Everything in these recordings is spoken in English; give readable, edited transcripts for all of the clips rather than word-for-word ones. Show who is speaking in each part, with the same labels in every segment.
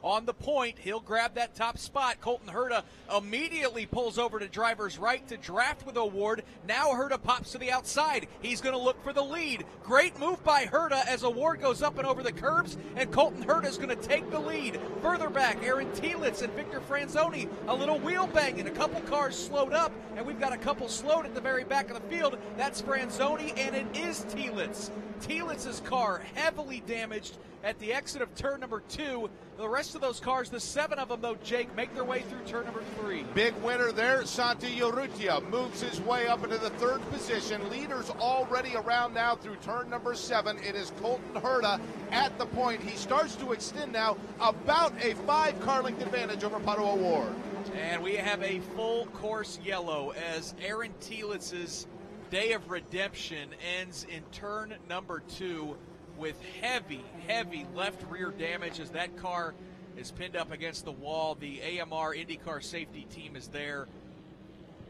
Speaker 1: on the point. He'll grab that top spot. Colton Herta immediately pulls over to driver's right to draft with Award. Now Herta pops to the outside. He's going to look for the lead. Great move by Herta as Award goes up and over the curbs, and Colton Herta is going to take the lead. Further back, Aaron Telitz and Victor Franzoni, a little wheel banging. A couple cars slowed up, and we've got a couple slowed at the very back of the field. That's Franzoni, and it is Telitz. Telitz's car heavily damaged at the exit of turn number 2. The rest of those cars, the 7 of them, though, Jake, make their way through turn number 3.
Speaker 2: Big winner there. Santi Urrutia moves his way up into the 3rd position. Leaders already around now through turn number 7. It is Colton Herta at the point. He starts to extend now about a 5-car length advantage over Pato Award.
Speaker 1: And we have a full course yellow as Aaron Telitz's day of redemption ends in turn number 2 with heavy left rear damage as that car is pinned up against the wall. The AMR IndyCar safety team is there.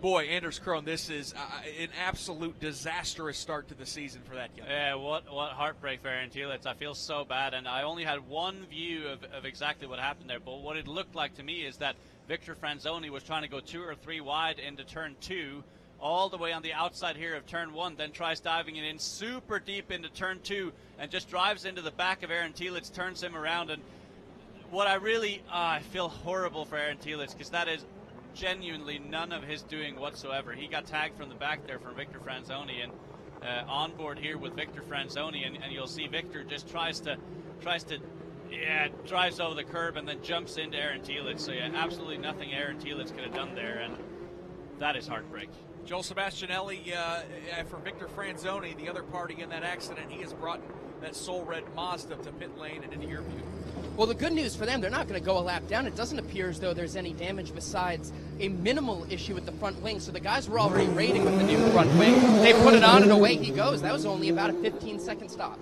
Speaker 1: Boy, Anders Krohn, this is an absolute disastrous start to the season for that guy.
Speaker 3: Yeah, what heartbreak for Aaron Telitz. I feel so bad, and I only had one view of exactly what happened there, but what it looked like to me is that Victor Franzoni was trying to go 2 or 3 wide into turn 2, all the way on the outside here of turn 1, then tries diving it in super deep into turn 2 and just drives into the back of Aaron Telitz, turns him around. And what I feel horrible for Aaron Telitz, because that is genuinely none of his doing whatsoever. He got tagged from the back there from Victor Franzoni, and on board here with Victor Franzoni, and you'll see Victor just drives over the curb and then jumps into Aaron Telitz. So yeah, absolutely nothing Aaron Telitz could have done there, and that is heartbreak.
Speaker 1: Joel Sebastianelli for Victor Franzoni, the other party in that accident. He has brought that Soul Red Mazda to pit lane and into your view.
Speaker 4: Well, the good news for them, they're not going to go a lap down. It doesn't appear as though there's any damage besides a minimal issue with the front wing. So the guys were already raiding with the new front wing. They put it on and away he goes. That was only about a 15-second stop.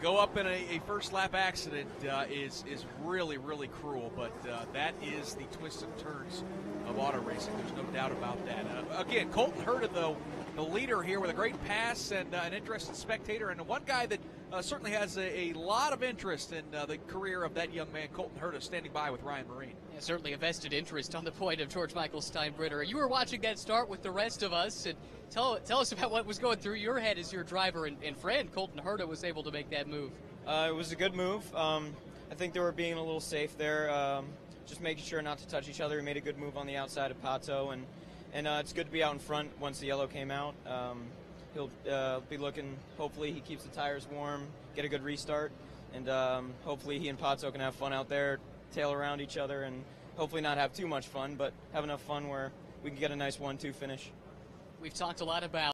Speaker 1: Go up in a first lap accident is really cruel, but that is the twists and turns of auto racing. There's no doubt about that. Again, Colton Herta, though, the leader here with a great pass and an interested spectator, and one guy that certainly has a lot of interest in the career of that young man, Colton Herta, standing by with Ryan Marine.
Speaker 5: Yeah, certainly a vested interest on the point of George Michael Steinbrenner. You were watching that start with the rest of us, and tell us about what was going through your head as your driver and friend, Colton Herta, was able to make that move.
Speaker 6: It was a good move. I think they were being a little safe there, just making sure not to touch each other. He made a good move on the outside of Pato, and it's good to be out in front once the yellow came out. He'll be looking, hopefully he keeps the tires warm, get a good restart, and hopefully he and Pato can have fun out there, tail around each other, and hopefully not have too much fun, but have enough fun where we can get a nice 1-2 finish.
Speaker 5: We've talked a lot about